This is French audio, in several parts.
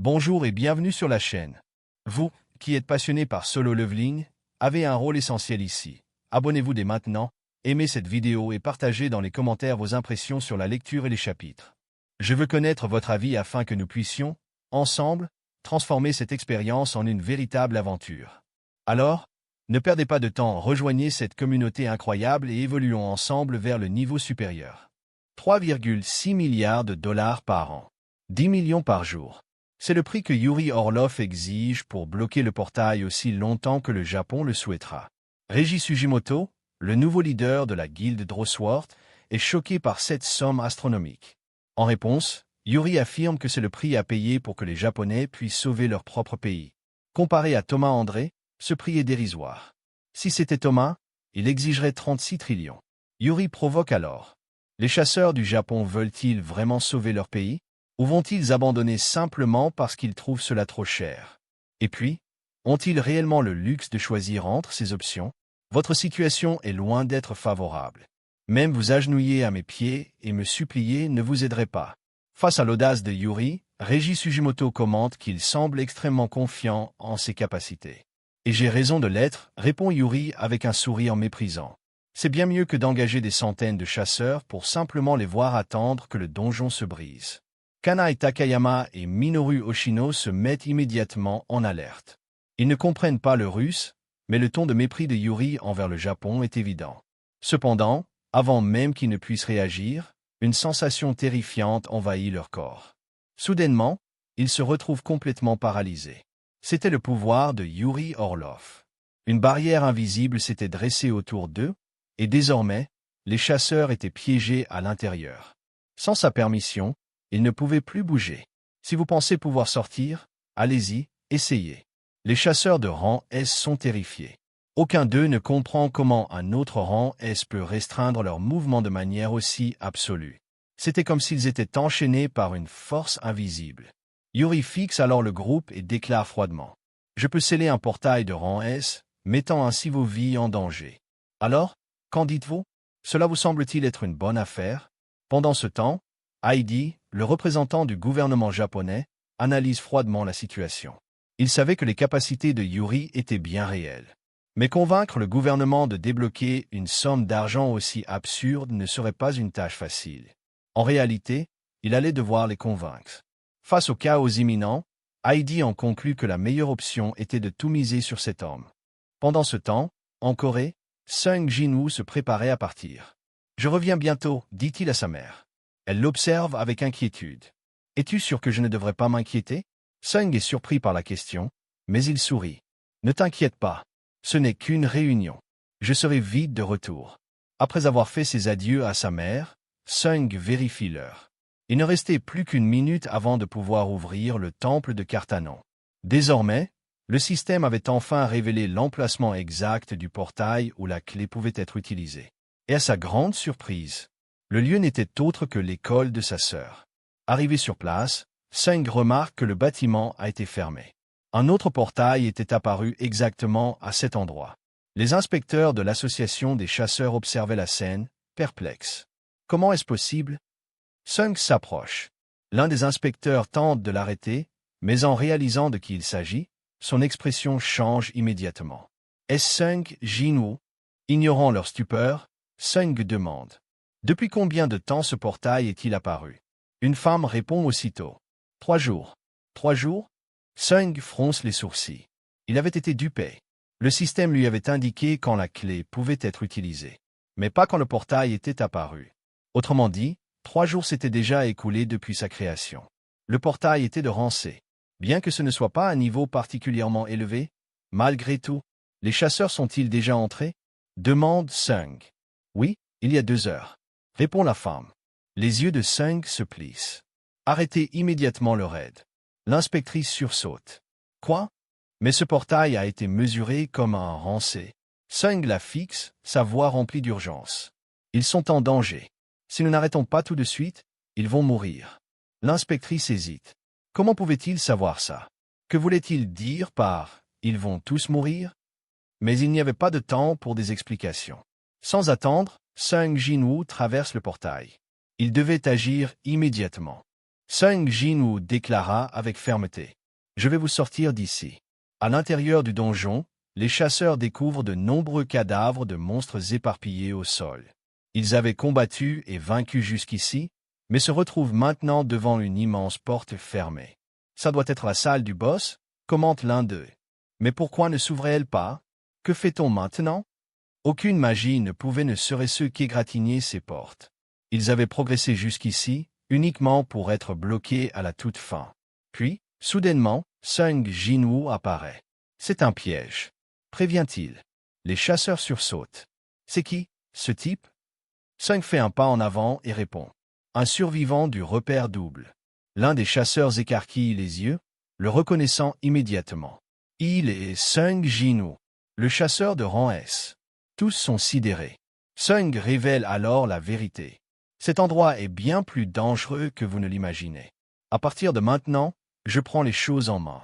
Bonjour et bienvenue sur la chaîne. Vous, qui êtes passionné par solo leveling, avez un rôle essentiel ici. Abonnez-vous dès maintenant, aimez cette vidéo et partagez dans les commentaires vos impressions sur la lecture et les chapitres. Je veux connaître votre avis afin que nous puissions, ensemble, transformer cette expérience en une véritable aventure. Alors, ne perdez pas de temps, rejoignez cette communauté incroyable et évoluons ensemble vers le niveau supérieur. 3,6 milliards de dollars par an. 10 millions par jour. C'est le prix que Yuri Orlov exige pour bloquer le portail aussi longtemps que le Japon le souhaitera. Reiji Sugimoto, le nouveau leader de la guilde Drosword, est choqué par cette somme astronomique. En réponse, Yuri affirme que c'est le prix à payer pour que les Japonais puissent sauver leur propre pays. Comparé à Thomas André, ce prix est dérisoire. Si c'était Thomas, il exigerait 36 trillions. Yuri provoque alors. Les chasseurs du Japon veulent-ils vraiment sauver leur pays? Ou vont-ils abandonner simplement parce qu'ils trouvent cela trop cher? Et puis, ont-ils réellement le luxe de choisir entre ces options? Votre situation est loin d'être favorable. Même vous agenouiller à mes pieds et me supplier ne vous aiderait pas. Face à l'audace de Yuri, Reiji Sugimoto commente qu'il semble extrêmement confiant en ses capacités. Et j'ai raison de l'être, répond Yuri avec un sourire méprisant. C'est bien mieux que d'engager des centaines de chasseurs pour simplement les voir attendre que le donjon se brise. Kanai Takayama et Minoru Oshino se mettent immédiatement en alerte. Ils ne comprennent pas le russe, mais le ton de mépris de Yuri envers le Japon est évident. Cependant, avant même qu'ils ne puissent réagir, une sensation terrifiante envahit leur corps. Soudainement, ils se retrouvent complètement paralysés. C'était le pouvoir de Yuri Orlov. Une barrière invisible s'était dressée autour d'eux, et désormais, les chasseurs étaient piégés à l'intérieur. Sans sa permission, ils ne pouvaient plus bouger. Si vous pensez pouvoir sortir, allez-y, essayez. Les chasseurs de rang S sont terrifiés. Aucun d'eux ne comprend comment un autre rang S peut restreindre leurs mouvements de manière aussi absolue. C'était comme s'ils étaient enchaînés par une force invisible. Yuri fixe alors le groupe et déclare froidement. Je peux sceller un portail de rang S, mettant ainsi vos vies en danger. Alors, qu'en dites-vous? Cela vous semble-t-il être une bonne affaire? Pendant ce temps, Heidi, le représentant du gouvernement japonais, analyse froidement la situation. Il savait que les capacités de Yuri étaient bien réelles. Mais convaincre le gouvernement de débloquer une somme d'argent aussi absurde ne serait pas une tâche facile. En réalité, il allait devoir les convaincre. Face au chaos imminent, Heidi en conclut que la meilleure option était de tout miser sur cet homme. Pendant ce temps, en Corée, Sung Jin-woo se préparait à partir. « Je reviens bientôt », dit-il à sa mère. Elle l'observe avec inquiétude. « Es-tu sûr que je ne devrais pas m'inquiéter ?» Sung est surpris par la question, mais il sourit. « Ne t'inquiète pas, ce n'est qu'une réunion. Je serai vite de retour. » Après avoir fait ses adieux à sa mère, Sung vérifie l'heure. Il ne restait plus qu'une minute avant de pouvoir ouvrir le temple de Cartanon. Désormais, le système avait enfin révélé l'emplacement exact du portail où la clé pouvait être utilisée. Et à sa grande surprise, le lieu n'était autre que l'école de sa sœur. Arrivé sur place, Sung remarque que le bâtiment a été fermé. Un autre portail était apparu exactement à cet endroit. Les inspecteurs de l'association des chasseurs observaient la scène, perplexes. Comment est-ce possible? Sung s'approche. L'un des inspecteurs tente de l'arrêter, mais en réalisant de qui il s'agit, son expression change immédiatement. Est-ce Sung Jin-woo? Ignorant leur stupeur, Sung demande. Depuis combien de temps ce portail est-il apparu? Une femme répond aussitôt. 3 jours. 3 jours? Sung fronce les sourcils. Il avait été dupé. Le système lui avait indiqué quand la clé pouvait être utilisée, mais pas quand le portail était apparu. Autrement dit, 3 jours s'étaient déjà écoulés depuis sa création. Le portail était de rang C. Bien que ce ne soit pas un niveau particulièrement élevé, malgré tout, les chasseurs sont-ils déjà entrés? Demande Sung. Oui, il y a 2 heures. Répond la femme. Les yeux de Sung se plissent. Arrêtez immédiatement le raid. L'inspectrice sursaute. Quoi? Mais ce portail a été mesuré comme un rang C. Sung la fixe, sa voix remplie d'urgence. Ils sont en danger. Si nous n'arrêtons pas tout de suite, ils vont mourir. L'inspectrice hésite. Comment pouvait-il savoir ça? Que voulait-il dire par « ils vont tous mourir » Mais il n'y avait pas de temps pour des explications. Sans attendre, Sung Jin-woo traverse le portail. Il devait agir immédiatement. Sung Jin-woo déclara avec fermeté. Je vais vous sortir d'ici. À l'intérieur du donjon, les chasseurs découvrent de nombreux cadavres de monstres éparpillés au sol. Ils avaient combattu et vaincu jusqu'ici, mais se retrouvent maintenant devant une immense porte fermée. Ça doit être la salle du boss, commente l'un d'eux. Mais pourquoi ne s'ouvrait-elle pas? Que fait-on maintenant? Aucune magie ne pouvait ne serait-ce qu'égratigner ces portes. Ils avaient progressé jusqu'ici, uniquement pour être bloqués à la toute fin. Puis, soudainement, Sung Jin-woo apparaît. C'est un piège. Prévient-il. Les chasseurs sursautent. C'est qui, ce type? Sung fait un pas en avant et répond. Un survivant du repère double. L'un des chasseurs écarquille les yeux, le reconnaissant immédiatement. Il est Sung Jin-woo, le chasseur de rang S. Tous sont sidérés. Sung révèle alors la vérité. Cet endroit est bien plus dangereux que vous ne l'imaginez. À partir de maintenant, je prends les choses en main.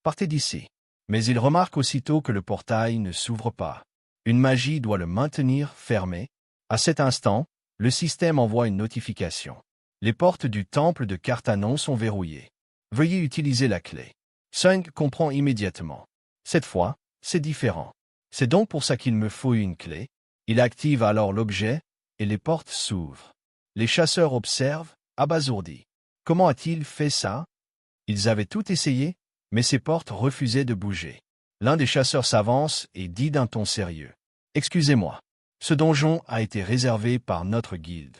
Partez d'ici. Mais il remarque aussitôt que le portail ne s'ouvre pas. Une magie doit le maintenir fermé. À cet instant, le système envoie une notification. Les portes du temple de Cartanon sont verrouillées. Veuillez utiliser la clé. Sung comprend immédiatement. Cette fois, c'est différent. C'est donc pour ça qu'il me faut une clé. Il active alors l'objet, et les portes s'ouvrent. Les chasseurs observent, abasourdis. Comment a-t-il fait ça? Ils avaient tout essayé, mais ces portes refusaient de bouger. L'un des chasseurs s'avance et dit d'un ton sérieux. Excusez-moi. Ce donjon a été réservé par notre guilde.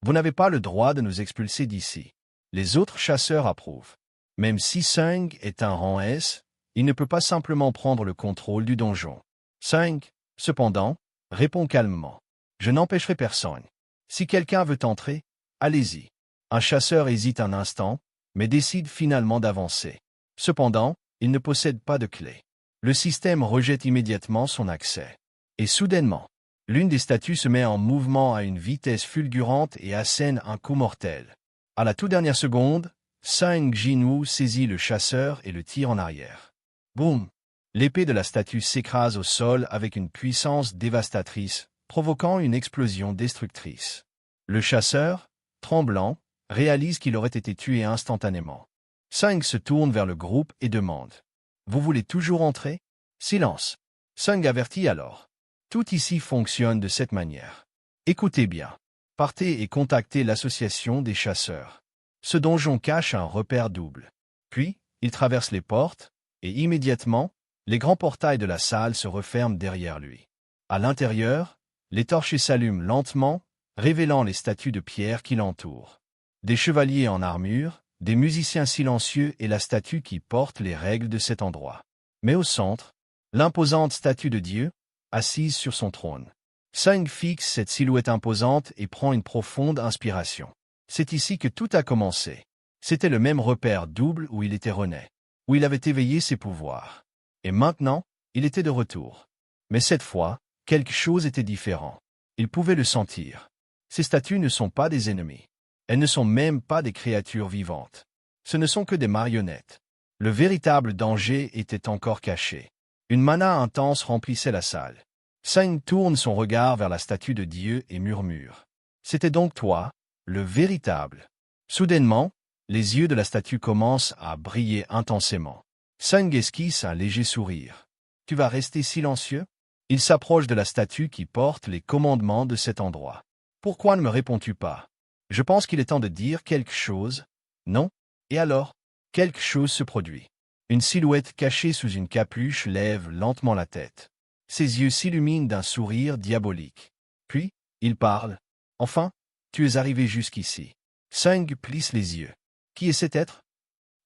Vous n'avez pas le droit de nous expulser d'ici. Les autres chasseurs approuvent. Même si Sung est un rang S, il ne peut pas simplement prendre le contrôle du donjon. Sung, cependant, répond calmement. Je n'empêcherai personne. Si quelqu'un veut entrer, allez-y. Un chasseur hésite un instant, mais décide finalement d'avancer. Cependant, il ne possède pas de clé. Le système rejette immédiatement son accès. Et soudainement, l'une des statues se met en mouvement à une vitesse fulgurante et assène un coup mortel. À la toute dernière seconde, Sung Jin-woo saisit le chasseur et le tire en arrière. Boum! L'épée de la statue s'écrase au sol avec une puissance dévastatrice, provoquant une explosion destructrice. Le chasseur, tremblant, réalise qu'il aurait été tué instantanément. Sung se tourne vers le groupe et demande. « Vous voulez toujours entrer ?» Silence. Sung avertit alors. Tout ici fonctionne de cette manière. Écoutez bien. Partez et contactez l'association des chasseurs. Ce donjon cache un repère double. Puis, il traverse les portes, et immédiatement, les grands portails de la salle se referment derrière lui. À l'intérieur, les torches s'allument lentement, révélant les statues de pierre qui l'entourent. Des chevaliers en armure, des musiciens silencieux et la statue qui porte les règles de cet endroit. Mais au centre, l'imposante statue de Dieu, assise sur son trône. Sung fixe cette silhouette imposante et prend une profonde inspiration. C'est ici que tout a commencé. C'était le même repère double où il était rené, où il avait éveillé ses pouvoirs. Et maintenant, il était de retour. Mais cette fois, quelque chose était différent. Il pouvait le sentir. Ces statues ne sont pas des ennemis. Elles ne sont même pas des créatures vivantes. Ce ne sont que des marionnettes. Le véritable danger était encore caché. Une mana intense remplissait la salle. Sung tourne son regard vers la statue de Dieu et murmure. C'était donc toi, le véritable. Soudainement, les yeux de la statue commencent à briller intensément. Sung esquisse un léger sourire. Tu vas rester silencieux? Il s'approche de la statue qui porte les commandements de cet endroit. Pourquoi ne me réponds-tu pas? Je pense qu'il est temps de dire quelque chose. Non? Et alors? Quelque chose se produit. Une silhouette cachée sous une capuche lève lentement la tête. Ses yeux s'illuminent d'un sourire diabolique. Puis, il parle. Enfin, tu es arrivé jusqu'ici. Sung plisse les yeux. Qui est cet être?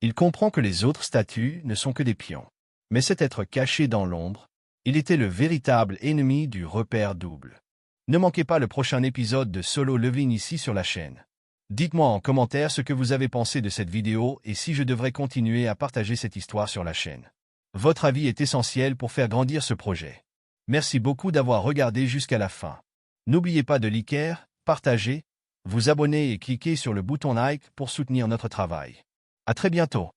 Il comprend que les autres statues ne sont que des pions. Mais cet être caché dans l'ombre, il était le véritable ennemi du repère double. Ne manquez pas le prochain épisode de Solo Leveling ici sur la chaîne. Dites-moi en commentaire ce que vous avez pensé de cette vidéo et si je devrais continuer à partager cette histoire sur la chaîne. Votre avis est essentiel pour faire grandir ce projet. Merci beaucoup d'avoir regardé jusqu'à la fin. N'oubliez pas de liker, partager, vous abonner et cliquer sur le bouton like pour soutenir notre travail. À très bientôt.